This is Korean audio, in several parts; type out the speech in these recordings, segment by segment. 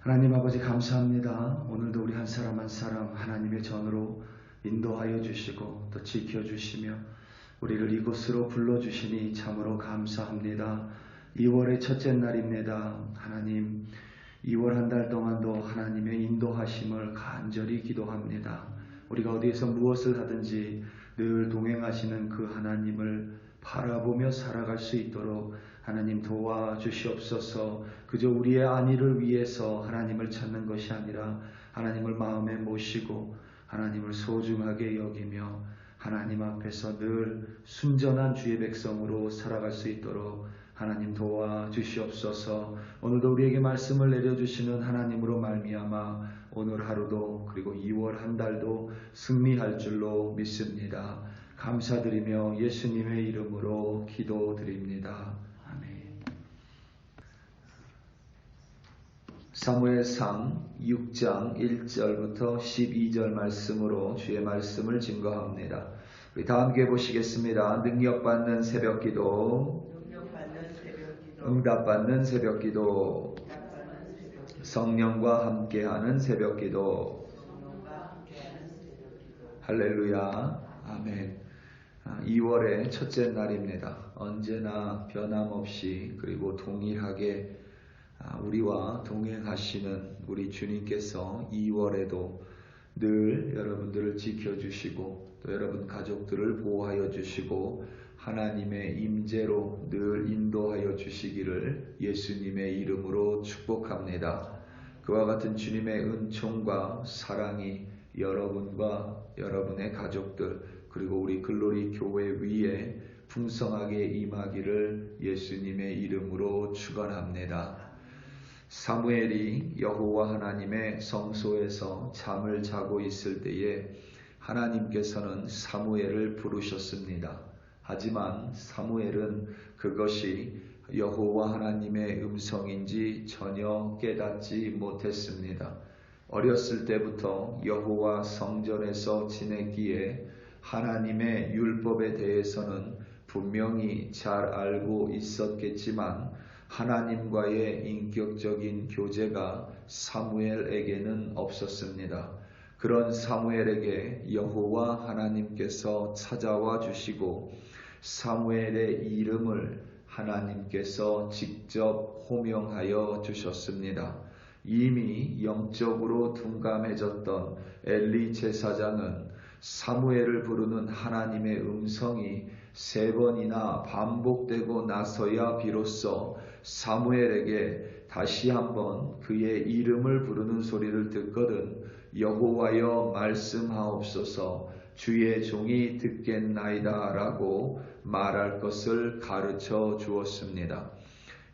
하나님 아버지 감사합니다. 오늘도 우리 한 사람 한 사람 하나님의 전으로 인도하여 주시고 또 지켜주시며 우리를 이곳으로 불러주시니 참으로 감사합니다. 2월의 첫째 날입니다. 하나님 2월 한 달 동안도 하나님의 인도하심을 간절히 기도합니다. 우리가 어디에서 무엇을 하든지 늘 동행하시는 그 하나님을 바라보며 살아갈 수 있도록 하나님 도와주시옵소서. 그저 우리의 안위를 위해서 하나님을 찾는 것이 아니라 하나님을 마음에 모시고 하나님을 소중하게 여기며 하나님 앞에서 늘 순전한 주의 백성으로 살아갈 수 있도록 하나님 도와주시옵소서. 오늘도 우리에게 말씀을 내려주시는 하나님으로 말미암아 오늘 하루도 그리고 2월 한 달도 승리할 줄로 믿습니다. 감사드리며 예수님의 이름으로 기도드립니다. 아멘. 사무엘상 6장 1절부터 12절 말씀으로 주의 말씀을 증거합니다. 우리 다 함께 보시겠습니다. 능력받는 새벽기도, 응답받는 새벽기도, 성령과 함께하는 새벽기도. 할렐루야. 아멘. 2월의 첫째 날입니다. 언제나 변함없이 그리고 동일하게 우리와 동행하시는 우리 주님께서 2월에도 늘 여러분들을 지켜주시고 또 여러분 가족들을 보호하여 주시고 하나님의 임재로 늘 인도하여 주시기를 예수님의 이름으로 축복합니다. 그와 같은 주님의 은총과 사랑이 여러분과 여러분의 가족들 그리고 우리 글로리 교회 위에 풍성하게 임하기를 예수님의 이름으로 축원합니다. 사무엘이 여호와 하나님의 성소에서 잠을 자고 있을 때에 하나님께서는 사무엘을 부르셨습니다. 하지만 사무엘은 그것이 여호와 하나님의 음성인지 전혀 깨닫지 못했습니다. 어렸을 때부터 여호와 성전에서 지냈기에 하나님의 율법에 대해서는 분명히 잘 알고 있었겠지만 하나님과의 인격적인 교제가 사무엘에게는 없었습니다. 그런 사무엘에게 여호와 하나님께서 찾아와 주시고 사무엘의 이름을 하나님께서 직접 호명하여 주셨습니다. 이미 영적으로 둔감해졌던 엘리 제사장은 사무엘을 부르는 하나님의 음성이 3번이나 반복되고 나서야 비로소 사무엘에게 다시 한번 그의 이름을 부르는 소리를 듣거든 여호와여 말씀하옵소서 주의 종이 듣겠나이다 라고 말할 것을 가르쳐 주었습니다.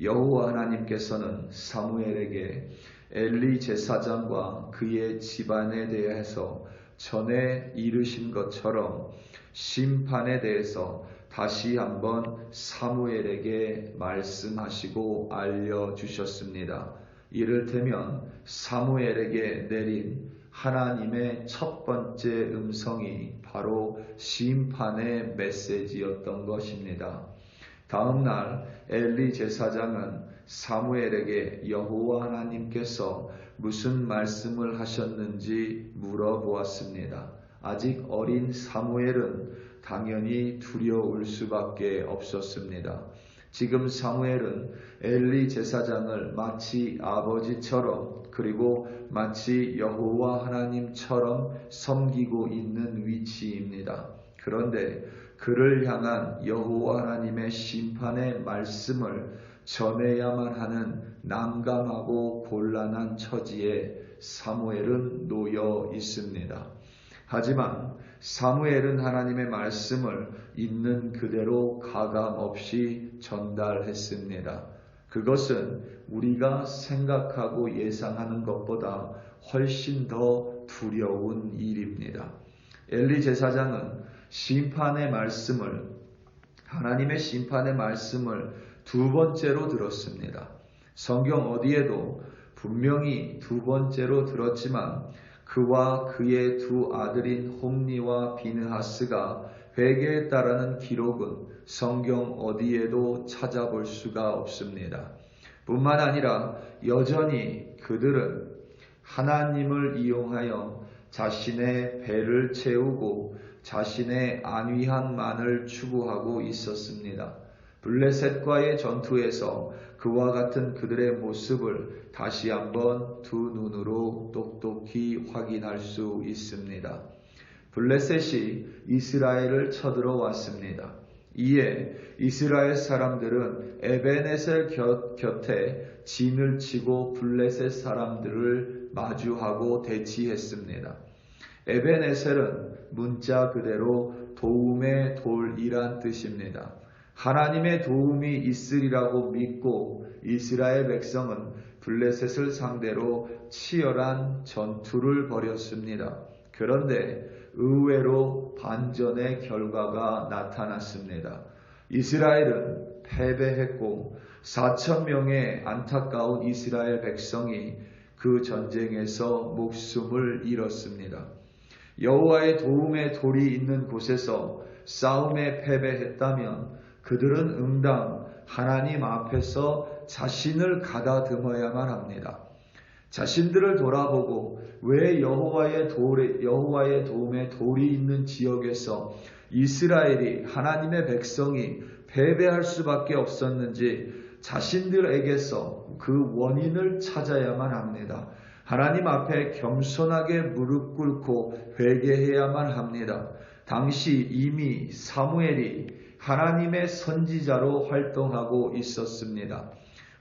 여호와 하나님께서는 사무엘에게 엘리 제사장과 그의 집안에 대해서 전에 이르신 것처럼 심판에 대해서 다시 한번 사무엘에게 말씀하시고 알려주셨습니다. 이를테면 사무엘에게 내린 하나님의 첫 번째 음성이 바로 심판의 메시지였던 것입니다. 다음 날 엘리 제사장은 사무엘에게 여호와 하나님께서 무슨 말씀을 하셨는지 물어보았습니다. 아직 어린 사무엘은 당연히 두려울 수밖에 없었습니다. 지금 사무엘은 엘리 제사장을 마치 아버지처럼 그리고 마치 여호와 하나님처럼 섬기고 있는 위치입니다. 그런데 그를 향한 여호와 하나님의 심판의 말씀을 전해야만 하는 난감하고 곤란한 처지에 사무엘은 놓여 있습니다. 하지만 사무엘은 하나님의 말씀을 있는 그대로 가감없이 전달했습니다. 그것은 우리가 생각하고 예상하는 것보다 훨씬 더 두려운 일입니다. 엘리 제사장은 하나님의 심판의 말씀을 2번째로 들었습니다. 성경 어디에도 분명히 2번째로 들었지만 그와 그의 2 아들인 홈니와 비느하스가 회개했다라는 기록은 성경 어디에도 찾아볼 수가 없습니다. 뿐만 아니라 여전히 그들은 하나님을 이용하여 자신의 배를 채우고 자신의 안위함만을 추구하고 있었습니다. 블레셋과의 전투에서 그와 같은 그들의 모습을 다시 한번 두 눈으로 똑똑히 확인할 수 있습니다. 블레셋이 이스라엘을 쳐들어왔습니다. 이에 이스라엘 사람들은 에베네셀 곁에 진을 치고 블레셋 사람들을 마주하고 대치했습니다. 에베네셀은 문자 그대로 도움의 돌이란 뜻입니다. 하나님의 도움이 있으리라고 믿고 이스라엘 백성은 블레셋을 상대로 치열한 전투를 벌였습니다. 그런데 의외로 반전의 결과가 나타났습니다. 이스라엘은 패배했고 4,000명의 안타까운 이스라엘 백성이 그 전쟁에서 목숨을 잃었습니다. 여호와의 도움의 돌이 있는 곳에서 싸움에 패배했다면 그들은 응당 하나님 앞에서 자신을 가다듬어야만 합니다. 자신들을 돌아보고 왜 여호와의 도움의 돌이 있는 지역에서 이스라엘이 하나님의 백성이 패배할 수밖에 없었는지 자신들에게서 그 원인을 찾아야만 합니다. 하나님 앞에 겸손하게 무릎 꿇고 회개해야만 합니다. 당시 이미 사무엘이 하나님의 선지자로 활동하고 있었습니다.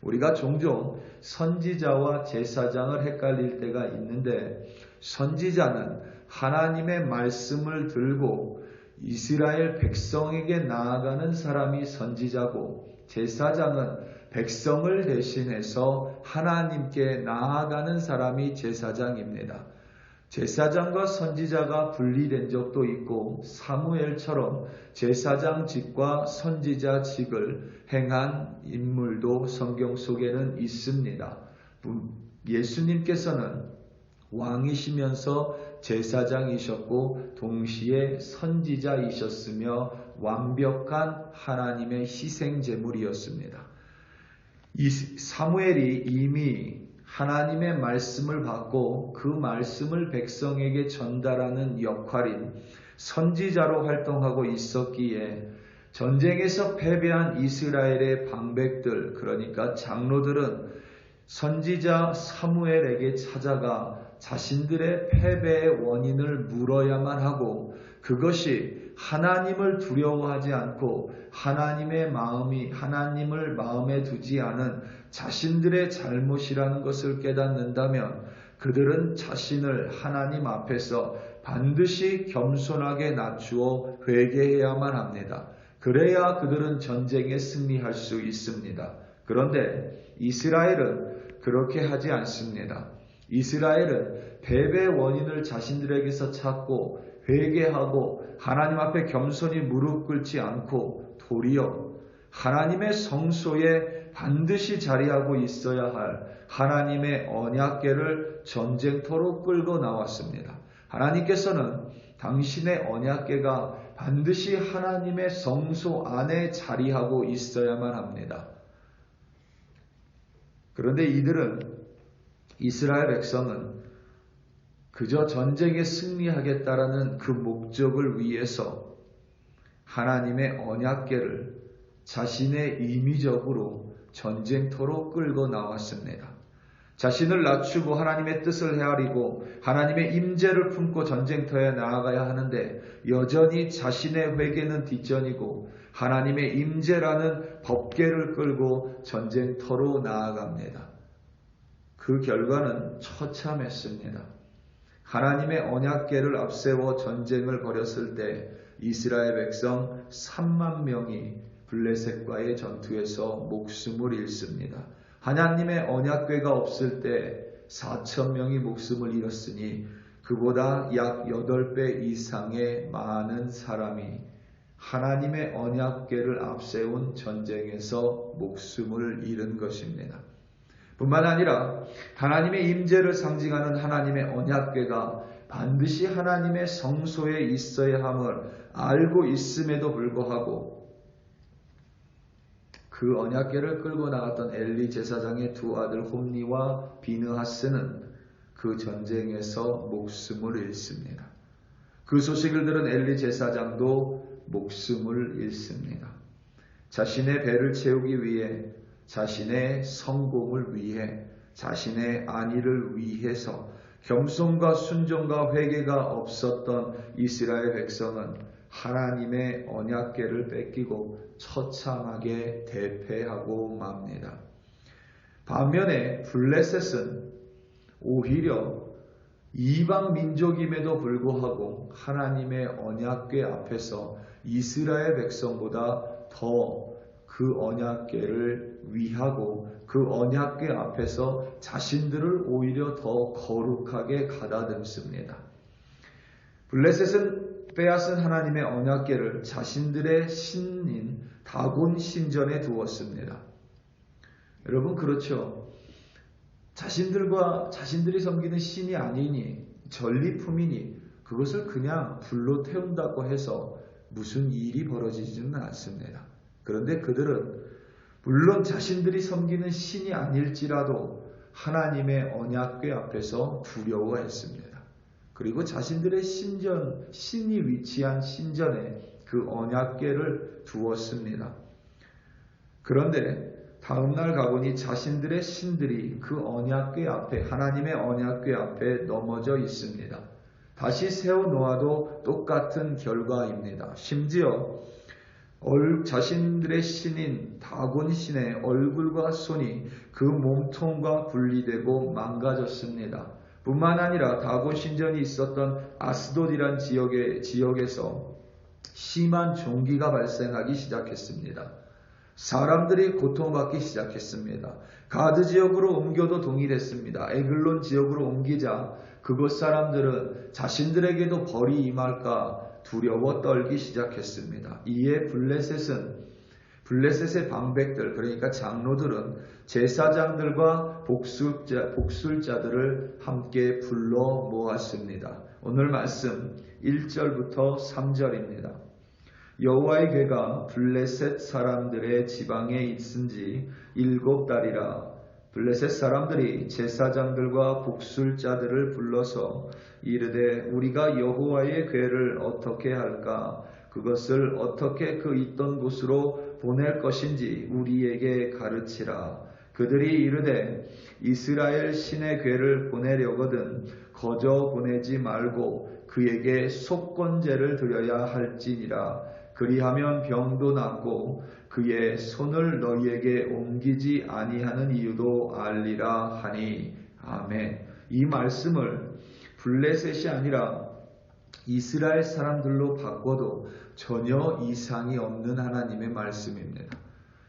우리가 종종 선지자와 제사장을 헷갈릴 때가 있는데 선지자는 하나님의 말씀을 들고 이스라엘 백성에게 나아가는 사람이 선지자고 제사장은 백성을 대신해서 하나님께 나아가는 사람이 제사장입니다. 제사장과 선지자가 분리된 적도 있고 사무엘처럼 제사장직과 선지자직을 행한 인물도 성경 속에는 있습니다. 예수님께서는 왕이시면서 제사장이셨고 동시에 선지자이셨으며 완벽한 하나님의 희생제물이었습니다. 이 사무엘이 이미 하나님의 말씀을 받고 그 말씀을 백성에게 전달하는 역할인 선지자로 활동하고 있었기에 전쟁에서 패배한 이스라엘의 방백들, 그러니까 장로들은 선지자 사무엘에게 찾아가 자신들의 패배의 원인을 물어야만 하고 그것이 하나님을 두려워하지 않고 하나님을 마음에 두지 않은 자신들의 잘못이라는 것을 깨닫는다면 그들은 자신을 하나님 앞에서 반드시 겸손하게 낮추어 회개해야만 합니다. 그래야 그들은 전쟁에 승리할 수 있습니다. 그런데 이스라엘은 그렇게 하지 않습니다. 이스라엘은 패배의 원인을 자신들에게서 찾고 회개하고 하나님 앞에 겸손히 무릎 꿇지 않고 도리어 하나님의 성소에 반드시 자리하고 있어야 할 하나님의 언약궤를 전쟁터로 끌고 나왔습니다. 하나님께서는 당신의 언약궤가 반드시 하나님의 성소 안에 자리하고 있어야만 합니다. 그런데 이스라엘 백성은 그저 전쟁에 승리하겠다라는 그 목적을 위해서 하나님의 언약궤를 자신의 임의적으로 전쟁터로 끌고 나왔습니다. 자신을 낮추고 하나님의 뜻을 헤아리고 하나님의 임재를 품고 전쟁터에 나아가야 하는데 여전히 자신의 회개는 뒷전이고 하나님의 임재라는 법궤를 끌고 전쟁터로 나아갑니다. 그 결과는 처참했습니다. 하나님의 언약궤를 앞세워 전쟁을 벌였을 때 이스라엘 백성 3만 명이 블레셋과의 전투에서 목숨을 잃습니다. 하나님의 언약궤가 없을 때 4,000명이 목숨을 잃었으니 그보다 약 8배 이상의 많은 사람이 하나님의 언약궤를 앞세운 전쟁에서 목숨을 잃은 것입니다. 뿐만 아니라 하나님의 임재를 상징하는 하나님의 언약궤가 반드시 하나님의 성소에 있어야 함을 알고 있음에도 불구하고 그 언약궤를 끌고 나갔던 엘리 제사장의 두 아들 홈니와 비느하스는 그 전쟁에서 목숨을 잃습니다. 그 소식을 들은 엘리 제사장도 목숨을 잃습니다. 자신의 배를 채우기 위해, 자신의 성공을 위해, 자신의 안위를 위해서 겸손과 순종과 회개가 없었던 이스라엘 백성은 하나님의 언약궤를 뺏기고 처참하게 대패하고 맙니다. 반면에 블레셋은 오히려 이방 민족임에도 불구하고 하나님의 언약궤 앞에서 이스라엘 백성보다 더 그 언약궤를 위하고 그 언약궤 앞에서 자신들을 오히려 더 거룩하게 가다듬습니다. 블레셋은 빼앗은 하나님의 언약궤를 자신들의 신인 다곤 신전에 두었습니다. 여러분 그렇죠? 자신들이 섬기는 신이 아니니 전리품이니 그것을 그냥 불로 태운다고 해서 무슨 일이 벌어지지는 않습니다. 그런데 그들은 물론 자신들이 섬기는 신이 아닐지라도 하나님의 언약궤 앞에서 두려워했습니다. 그리고 자신들의 신이 위치한 신전에 그 언약궤를 두었습니다. 그런데 다음날 가보니 자신들의 신들이 그 언약궤 앞에, 하나님의 언약궤 앞에 넘어져 있습니다. 다시 세워놓아도 똑같은 결과입니다. 심지어 자신들의 신인 다곤 신의 얼굴과 손이 그 몸통과 분리되고 망가졌습니다. 뿐만 아니라 다곤 신전이 있었던 아스돗이란 지역에서 심한 종기가 발생하기 시작했습니다. 사람들이 고통받기 시작했습니다. 가드 지역으로 옮겨도 동일했습니다. 에글론 지역으로 옮기자 그곳 사람들은 자신들에게도 벌이 임할까 두려워 떨기 시작했습니다. 이에 블레셋의 방백들, 그러니까 장로들은 제사장들과 복술자들을 함께 불러 모았습니다. 오늘 말씀 1절부터 3절입니다. 여호와의 궤가 블레셋 사람들의 지방에 있은 지 7달이라 블레셋 사람들이 제사장들과 복술자들을 불러서 이르되 우리가 여호와의 궤를 어떻게 할까? 그것을 어떻게 그 있던 곳으로 보낼 것인지 우리에게 가르치라. 그들이 이르되 이스라엘 신의 궤를 보내려거든 거저 보내지 말고 그에게 속건제를 드려야 할지니라. 그리하면 병도 낫고 그의 손을 너희에게 옮기지 아니하는 이유도 알리라 하니. 아멘. 이 말씀을 블레셋이 아니라 이스라엘 사람들로 바꿔도 전혀 이상이 없는 하나님의 말씀입니다.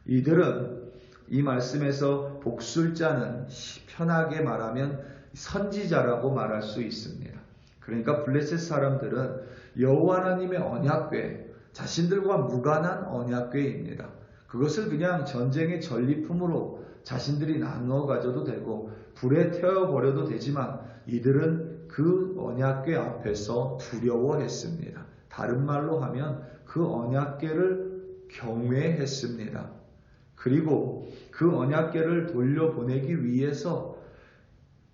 이들은 이 말씀에서 복술자는 편하게 말하면 선지자라고 말할 수 있습니다. 그러니까 블레셋 사람들은 여호와 하나님의 언약궤, 자신들과 무관한 언약궤입니다. 그것을 그냥 전쟁의 전리품으로 자신들이 나누어 가져도 되고 불에 태워버려도 되지만 이들은 그 언약궤 앞에서 두려워했습니다. 다른 말로 하면 그 언약궤를 경외했습니다. 그리고 그 언약궤를 돌려보내기 위해서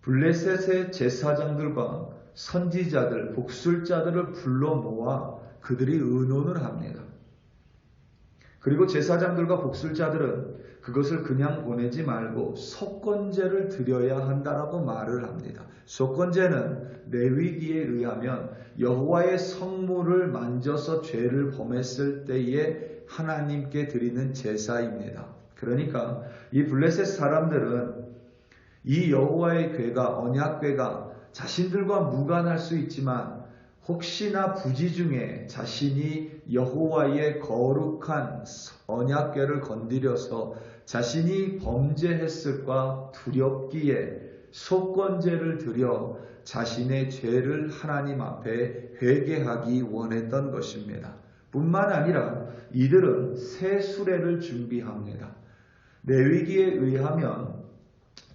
블레셋의 제사장들과 선지자들, 복술자들을 불러 모아 그들이 의논을 합니다. 그리고 제사장들과 복술자들은 그것을 그냥 보내지 말고 속건제를 드려야 한다라고 말을 합니다. 속건제는 레위기에 의하면 여호와의 성물을 만져서 죄를 범했을 때에 하나님께 드리는 제사입니다. 그러니까 이 블레셋 사람들은 이 여호와의 궤가, 언약궤가 자신들과 무관할 수 있지만 혹시나 부지 중에 자신이 여호와의 거룩한 언약궤를 건드려서 자신이 범죄했을까 두렵기에 속건제를 드려 자신의 죄를 하나님 앞에 회개하기 원했던 것입니다. 뿐만 아니라 이들은 새 수레를 준비합니다. 레위기에 의하면,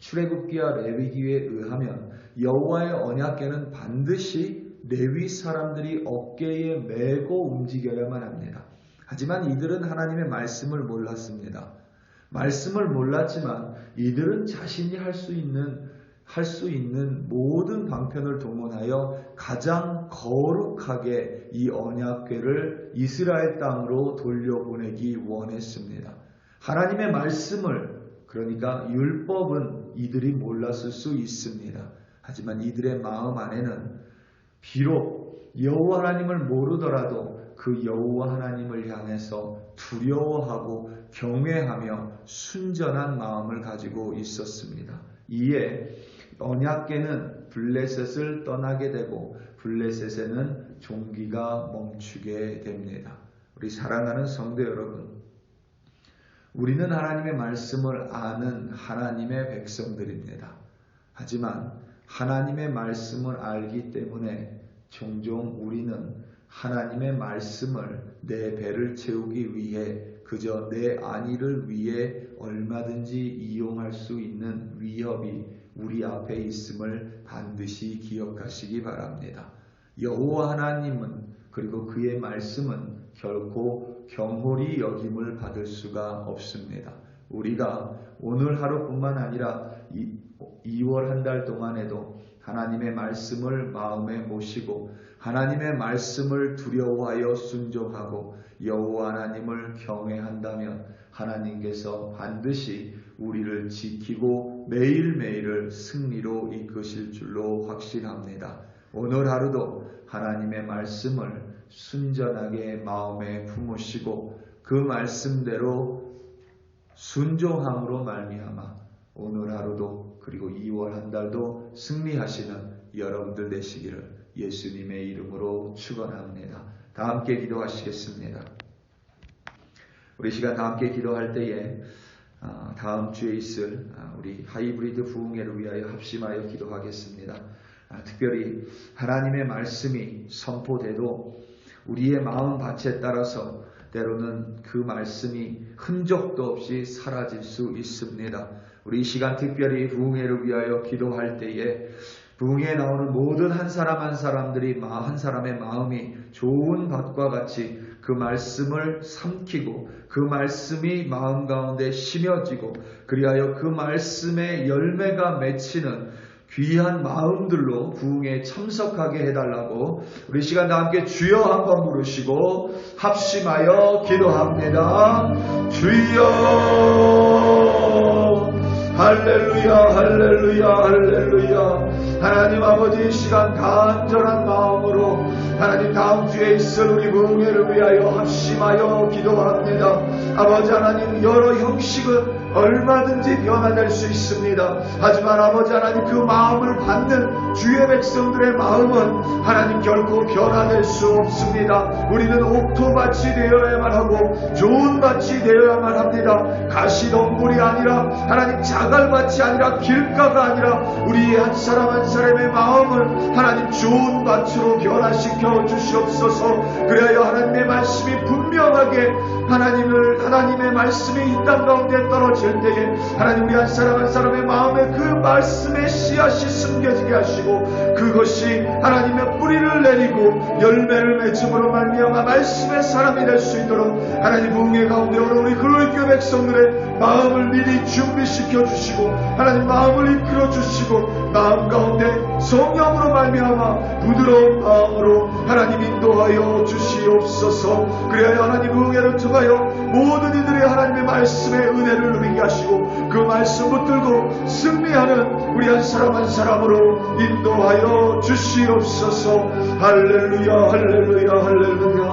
출애굽기와 레위기에 의하면 여호와의 언약궤는 반드시 레위 사람들이 어깨에 메고 움직여야만 합니다. 하지만 이들은 하나님의 말씀을 몰랐습니다. 말씀을 몰랐지만 이들은 자신이 할 수 있는 모든 방편을 동원하여 가장 거룩하게 이 언약궤를 이스라엘 땅으로 돌려보내기 원했습니다. 하나님의 말씀을, 그러니까 율법은 이들이 몰랐을 수 있습니다. 하지만 이들의 마음 안에는 비록 여호와 하나님을 모르더라도 그 여호와 하나님을 향해서 두려워하고 경외하며 순전한 마음을 가지고 있었습니다. 이에 언약궤는 블레셋을 떠나게 되고 블레셋에는 종기가 멈추게 됩니다. 우리 사랑하는 성도 여러분, 우리는 하나님의 말씀을 아는 하나님의 백성들입니다. 하지만 하나님의 말씀을 알기 때문에 종종 우리는 하나님의 말씀을 내 배를 채우기 위해 그저 내 안위를 위해 얼마든지 이용할 수 있는 위협이 우리 앞에 있음을 반드시 기억하시기 바랍니다. 여호와 하나님은 그리고 그의 말씀은 결코 경홀히 여김을 받을 수가 없습니다. 우리가 오늘 하루뿐만 아니라 2월 한 달 동안에도 하나님의 말씀을 마음에 모시고 하나님의 말씀을 두려워하여 순종하고 여호와 하나님을 경외한다면 하나님께서 반드시 우리를 지키고 매일매일을 승리로 이끄실 줄로 확신합니다. 오늘 하루도 하나님의 말씀을 순전하게 마음에 품으시고 그 말씀대로 순종함으로 말미암아 오늘 하루도 그리고 2월 한 달도 승리하시는 여러분들 되시기를 예수님의 이름으로 축원합니다. 다 함께 기도하시겠습니다. 우리 시간 다 함께 기도할 때에 다음 주에 있을 우리 하이브리드 부흥회를 위하여 합심하여 기도하겠습니다. 특별히 하나님의 말씀이 선포돼도 우리의 마음밭에 따라서 때로는 그 말씀이 흔적도 없이 사라질 수 있습니다. 우리 이 시간 특별히 부흥회를 위하여 기도할 때에 부흥회에 나오는 모든 한 사람 한 사람들이 한 사람의 마음이 좋은 밭과 같이 그 말씀을 삼키고 그 말씀이 마음 가운데 심어지고 그리하여 그 말씀의 열매가 맺히는 귀한 마음들로 부흥에 참석하게 해달라고 우리 시간 다 함께 주여 한번 부르시고 합심하여 기도합니다. 주여 할렐루야 할렐루야 할렐루야. 하나님 아버지 이 시간 간절한 마음으로 하나님 다음 주에 있을 우리 부흥회를 위하여 합심하여 기도합니다. 아버지 하나님 여러 형식은 얼마든지 변화될 수 있습니다. 하지만 아버지 하나님 그 마음을 받는 주의 백성들의 마음은 하나님 결코 변화될 수 없습니다. 우리는 옥토밭이 되어야만 하고 좋은 밭이 되어야만 합니다. 가시덤불이 아니라 하나님 자갈밭이 아니라 길가가 아니라 우리의 한 사람 한 사람의 마음을 하나님 좋은 밭으로 변화시켜 주시옵소서. 그래야 하나님의 말씀이 분명하게 하나님의 말씀이 이 땅 가운데 떨어질 때에 하나님 우리 한 사람 한 사람의 마음에 그 말씀의 씨앗이 숨겨지게 하시고 그것이 하나님의 뿌리를 내리고 열매를 맺음으로 말미암아 말씀의 사람이 될 수 있도록 하나님 부흥회 가운데 오늘 우리 그리스도의 백성들의 마음을 미리 준비시켜 주시고 하나님 마음을 이끌어 주시고 마음 가운데 성령으로 말미암아 부드러운 마음으로 하나님 인도하여 주시옵소서. 그래야 하나님 부흥회를 통하여 모든 이들의 하나님의 말씀의 은혜를 누리게 하시고 그 말씀 붙들고 승리하는 우리 한 사람 한 사람으로 인도하여 주시옵소서. 할렐루야 할렐루야 할렐루야.